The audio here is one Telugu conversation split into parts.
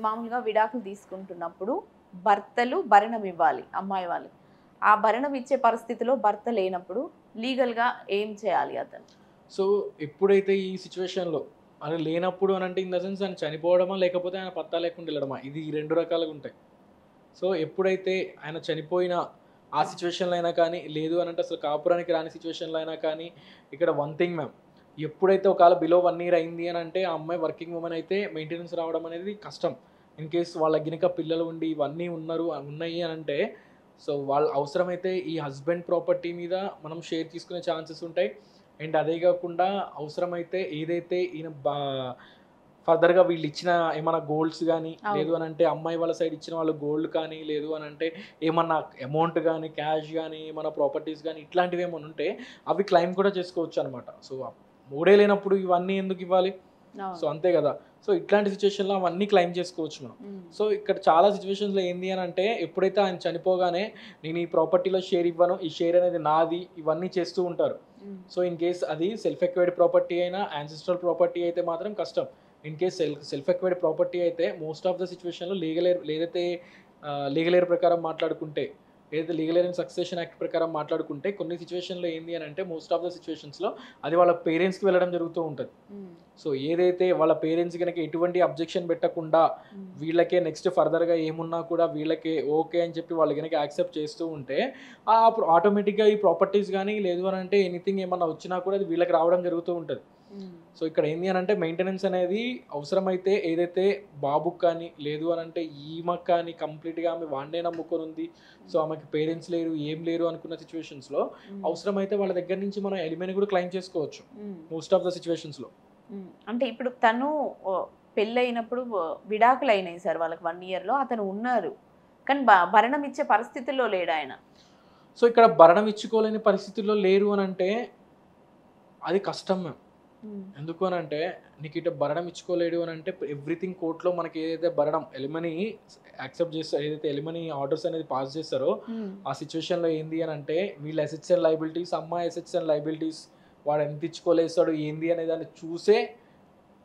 మామూలుగా విడాకులు తీసుకుంటున్నప్పుడు భర్తలు భరణం ఇవ్వాలి అమ్మాయి వాళ్ళు. ఆ భరణం ఇచ్చే పరిస్థితిలో భర్త లేనప్పుడు లీగల్‌గా ఏం చేయాలి అతను? సో, ఎప్పుడైతే ఈ సిట్యుయేషన్‌లో అది లేనప్పుడు అనంటే ఇన్ ద సెన్స్ ఆయన చనిపోవడమా? లేకపోతే ఆయన పత్తా లేకుండా ఎళ్ళడమా? ఇది 2 రకాలుగుంటాయి. సో, ఎప్పుడైతే ఆయన చనిపోయిన ఆ సిట్యుయేషన్‌లో అయినా కానీ, లేదు అనంటే అసలు కాపురానికి రాని సిట్యుయేషన్‌లో అయినా కానీ, ఇక్కడ వన్ థింగ్ మ్యామ్, ఎప్పుడైతే ఒకవేళ బిలో 1 ఇయర్ అయింది అనంటే ఆ అమ్మాయి వర్కింగ్ వుమన్ అయితే మెయింటెనెన్స్ రావడం అనేది కష్టం. ఇన్ కేస్ వాళ్ళకి గినక పిల్లలు ఉండి ఇవన్నీ ఉన్నాయి అనంటే, సో, వాళ్ళు అవసరమైతే ఈ హస్బెండ్ ప్రాపర్టీ మీద మనం షేర్ తీసుకునే ఛాన్సెస్ ఉంటాయి. అండ్ అదే గాకుండా అవసరమైతే ఏదైతే ఈయన ఫర్దర్‌గా వీళ్ళిచ్చిన ఏమన్నా గోల్డ్స్ గానీ, లేదు అవును. అనంటే అమ్మాయి వాళ్ళ సైడ్ ఇచ్చిన వాళ్ళు గోల్డ్ కానీ, లేదు అనంటే ఏమన్నా అమౌంట్ గానీ, క్యాష్ గానీ, ఏమన్నా ప్రాపర్టీస్ గానీ ఇట్లాంటివేమన్నా ఉంటే అవి క్లెయిమ్ కూడా చేసుకోవచ్చనమాట. సో, మూడే లేనప్పుడు ఇవన్నీ ఎందుకివ్వాలి? సో, అవును. అంతే గదా! సో, ఇట్లాంటి సిట్యుయేషన్‌లో అవన్నీ క్లెయిమ్ చేసుకోవచ్చు మనం. హ్మ్. సో, ఇక్కడ చాలా సిట్యుయేషన్స్‌లో ఏంది అనంటే ఎప్పుడైతే ఆయన చనిపోగానే నేను ఈ ప్రాపర్టీలో షేర్ ఇవ్వను, ఈ షేర్ అనేది నాది ఇవన్నీ చేస్తూ ఉంటారు. హ్మ్. సో, ఇన్ కేస్ అది సెల్ఫ్ ఎక్వైర్డ్ ప్రాపర్టీ అయినా, యాన్సెస్ట్రల్ ప్రాపర్టీ అయితే మాత్రం కష్టం. In case self acquired property అయితే మోస్ట్ ఆఫ్ ద సిట్యుయేషన్‌లో లీగల్ ఎయిర్ ప్రకారం మాట్లాడుకుంటే, ఏదైతే legal air and succession act ప్రకారం మాట్లాడుకుంటే కొన్ని సిట్యుయేషన్‌లో ఏంది అనంటే మోస్ట్ ఆఫ్ ద సిట్యుయేషన్స్‌లో అది వాళ్ళ పేరెంట్స్‌కి వెళ్ళడం జరుగుతూ ఉంటది. హ్మ్. సో, ఏదైతే వాళ్ళ పేరెంట్స్ గనక ఎటువంటి అబ్జెక్షన్ పెట్టకుండా హ్మ్. వీళ్ళకే నెక్స్ట్ ఫర్దర్‌గా ఏమున్నా కూడా వీళ్ళకే ఓకే అని చెప్పి వాళ్ళు గనక యాక్సెప్ట్ చేస్తూ ఉంటే ఆటోమేటిక్‌గా ఈ ప్రాపర్టీస్ గానీ, లేదు అనంటే ఎనీథింగ్ ఏమన్నా వచ్చినా కూడా అది వీళ్ళకి రావడం జరుగుతూ ఉంటది. హ్మ్. సో, ఇక్కడ ఏంది అనంటే మెయింటెనెన్స్ అనేది అవసరమైతే ఏదైతే బాబుకి కానీ, లేదు అనంటే ఈమెకి కానీ కంప్లీట్‌గా ఆమె వాడినే నమ్ముకొనుంది. సో, ఆమెకి పేరెంట్స్ లేరు, ఏం లేరు అనుకున్న సిట్యుయేషన్స్‌లో హ్మ్. అవసరమైతే వాళ్ళ దగ్గర నుంచి మనం ఎలిమెంట్ కూడా క్లెయిమ్ చేసుకోవచ్చు. హ్మ్. మోస్ట్ ఆఫ్ ద సిట్యుయేషన్స్‌లో. హ్మ్. అంటే ఇప్పుడు తను పెళ్ళైనప్పుడు విడాకులయినాయి సార్ వాళ్ళకి 1 ఇయర్‌లో. అతను ఉన్నారు. కానీ భరణం ఇచ్చే పరిస్థితుల్లో లేడాయన. సో, ఇక్కడ భరణం ఇచ్చుకోలేని పరిస్థితుల్లో లేరు అనంటే అది కష్టం మ్యామ్. హ్మ్. ఎందుకు అనంటే నీకిట భరణం ఇచ్చుకోలేడు అనంటే ఎవ్రీథింగ్ కోర్ట్‌లో మనకి ఏదైతే భరణం ఎలిమనీ యాక్సెప్ట్ చేస్తారో, ఏదైతే ఎలిమనీ ఆర్డర్స్ అనేది పాస్ చేస్తారో, హ్మ్. ఆ సిట్యుయేషన్‌లో ఏంది అనంటే వీళ్ళ అసెట్స్ అండ్ లయబిలిటీస్, అమ్మాయి అసెట్స్ అండ్ లయబిలిటీస్ వాడు ఎంత ఇచ్చుకోలేస్తాడు ఏంది అనే దాన్ని చూసే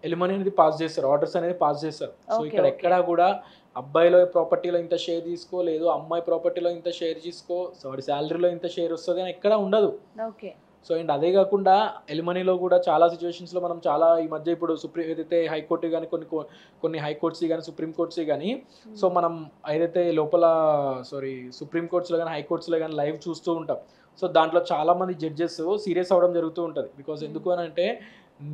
ఎలిమనీ అనేది పాస్ చేస్తారు. ఆర్డర్స్ అనేది పాస్ చేస్తారు. So, okay. ఇక్కడ ఓకే. ఎక్కడా గూడా అబ్బాయిలో ప్రాపర్టీలో ఇంత షేర్ తీసుకో, లేదు అమ్మాయి ప్రాపర్టీలో ఇంత షేర్ తీసుకో, సో, వాడి సాలరీలో ఇంత షేర్ వస్తది అని ఎక్కడా ఉండదు. ఓకే. సో, అండ్ అదే గాకుండా ఎలిమనీలో గూడా చాలా సిట్యుయేషన్స్‌లో మనం చాలా ఈ మధ్య ఇప్పుడు ఏదైతే హైకోర్ట్ గాని కొన్ని హై కోర్ట్స్‌యి గాని, సుప్రీం కోర్ట్స్‌యి గాని, సో, హ్మ్. మనం ఏదైతే సుప్రీం కోర్ట్స్‌లో గాని, హై కోర్ట్స్‌లో గాని లైవ్ చూస్తూ ఉంటాం. సో, దాంట్లో చాలామంది జడ్జెస్ సీరియస్ అవ్వడం జరుగుతూ ఉంటది. బికాజ్ హ్మ్. ఎందుకు అనంటే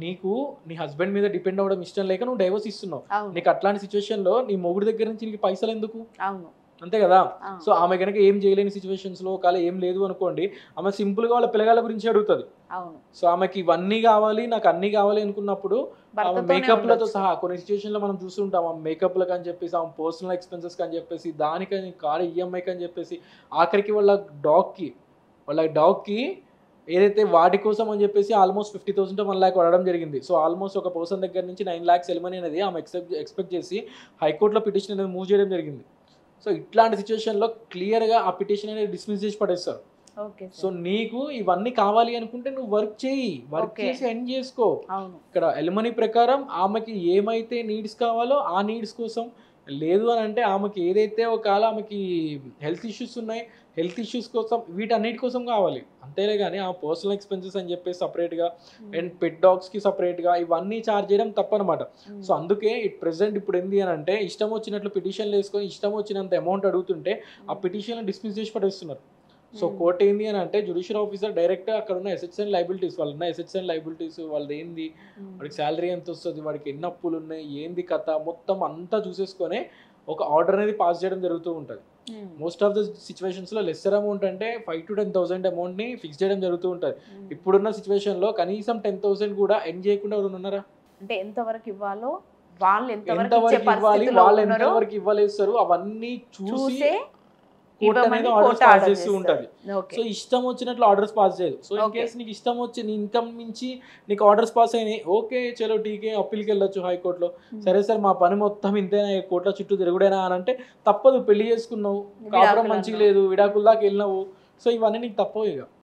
నీకు నీ హస్బెండ్ మీద డిపెండ్ అవ్వడం ఇష్టం లేక నువ్వు డైవోర్స్ ఇస్తున్నావు. అవును. నీకు అట్లాంటి సిట్యుయేషన్‌లో నీ మొగుడు దగ్గర నుంచి నీకు పైసలెందుకు? అవును. అంతే గదా! ఆ! సో, ఆమె గనక ఏం చేయలేని సిట్యుయేషన్స్‌లో ఒకవేళ ఏం లేదు అనుకోండి, ఆమె సింపుల్‌గా వాళ్ళ పిల్లగాళ్ళ గురించే అడుగుతది. అవును. సో, ఆమెకి ఇవన్నీ గావాలి, నాకు అన్నీ గావాలి అనుకున్నప్పుడు ఆమె భర్తతోనే మేకప్‌లతో ఉండొచ్చు. సహా కొన్ని సిట్యుయేషన్‌లో మనం చూస్తుంటాం. ఆమె మేకప్‌లకని చెప్పేసి, ఆమె పర్సనల్ ఎక్స్‌పెన్సెస్‌కని చెప్పేసి, దానికని కారు ఈఎంఐకని చెప్పేసి, ఆఖరికి వాళ్ళ డాగ్‌కి ఏదైతే వాటి కోసం అని చెప్పేసి ఆల్‌మోస్ట్ 50,000 to 1,00,000 పడడం జరిగింది. సో, ఆల్‌మోస్ట్ ఒక పర్సన్ దగ్గర నుంచి 9,00,000 ఎలిమనీ అనేది ఆమె ఎక్స్‌పెక్ట్ చేసి హైకోర్ట్‌లో పిటిషన్ అనేది మూవ్ చేయడం జరిగింది. సో, ఇట్లాంటి సిట్యుయేషన్‌లో క్లియర్‌గా ఆ పిటిషన్ అనేది డిస్మిస్ చేసి పడేస్తారు. Okay so, sir. నీకు ఇవన్నీ కావాలి అనుకుంటే నువ్వు వర్క్ చెయ్యి. Work okay. చేసి ఎండ్ జేసుకో. అవును. ఇక్కడ ఎలిమనీ ప్రకారం ఆమెకి ఏమైతే నీడ్స్ కావాలో ఆ నీడ్స్ కోసం, లేదు అనంటే ఆమెకి ఏదైతే ఒకవేళ ఆమెకి హెల్త్ ఇష్యూస్ ఉన్నాయి, హెల్త్ ఇష్యూస్ కోసం వీటన్నిటి కోసం కావాలి. అంతేలే గాని ఆ పర్సనల్ ఎక్స్‌పెన్సెస్ అని చెప్పేసి సెపరేట్‌గా హ్మ్. అండ్ పెట్ డాగ్స్‌కి సెపరేట్‌గా ఇవన్నీ చార్జ్ చేయడం తప్పనమాట. సో, హ్మ్. అందుకే ప్రెజెంట్ ఇప్పుడేంది అనంటే ఇష్టం వచ్చినట్లు పిటిషన్‌లేసుకొని ఇష్టం వచ్చినంత అమౌంట్ అడుగుతుంటే ఆ హ్మ్. పిటిషన్‌ని డిస్మిస్ చేసి పడేస్తున్నారు. సో, హ్మ్. కోర్ట్ ఏంది అనంటే జ్యుడిషియల్ ఆఫీసర్ డైరెక్ట్‌గా అక్కడున్న అసెట్స్ అండ్ లయబిలిటీస్ వాళ్ళున్న అసెట్స్ అండ్ లయబిలిటీస్ వాళ్ళదేంది, హ్మ్. వాడికి సాలరీ ఎంతొస్తది, వాడికి ఎన్ని అప్పులున్నాయి, ఏంది కథ మొత్తం అంతా చూసేసుకొని ఒక ఆర్డర్ అనేది పాస్ చేయడం జరుగుతూ ఉంటది. హ్మ్. మోస్ట్ ఆఫ్ ద సిట్యుయేషన్స్‌లో లెస్సర్ అమౌంట్ అంటే 5,000-10,000 అమౌంట్‌ని ఫిక్స్ చేయడం జరుగుతూ ఉంటది. హ్మ్. ఇప్పుడున్న సిట్యుయేషన్‌లో కనీసం 10,000 కూడా ఎర్న్ చేయకుండా ఎవరైనా ఉన్నారా? అంటే ఎంత వరకు ఇవ్వాలో, వాళ్ళు ఎంత ఎంత వరకు ఇచ్చే వరకు ఇవ్వాలి, పరిస్థితిలో వాళ్ళు ఎంత ఉన్నారో వరకు ఇవ్వలేస్తారు అవన్నీ చూసి చూసే కోర్ట్ అనేది ఇవ్వమని ఆర్డర్స్ కోర్ట్ పాస్ ఆర్డర్ చేస్తూ చేస్తది. ఉంటది. ఓకే. సో, ఇష్టం వచ్చినట్లు ఆర్డర్స్ పాస్ చేయదు. So, in okay. కేస్ నీకు ఇష్టం వచ్చి నీ ఇన్‌కమ్ మించి నీకు ఆర్డర్స్ పాస్ అయినాయి. ఓకే. చలో ఠీకే అప్పీల్‌కెళ్ళొచ్చు హైకోర్ట్‌లో. హ్మ్. సరే సార్ మా పని మొత్తం ఇంతేనా కోర్ట్‌ల చుట్టూ తిరుగుడేనా అనంటే తప్పదు. పెళ్లి చేసుకున్నావు. కాపురం మంచిగా విడాకులన్నావు. లేదు. విడాకుల దాకా ఎళ్ళినావు. సో, ఇవన్నీ నీకు తప్పవు ఇగ.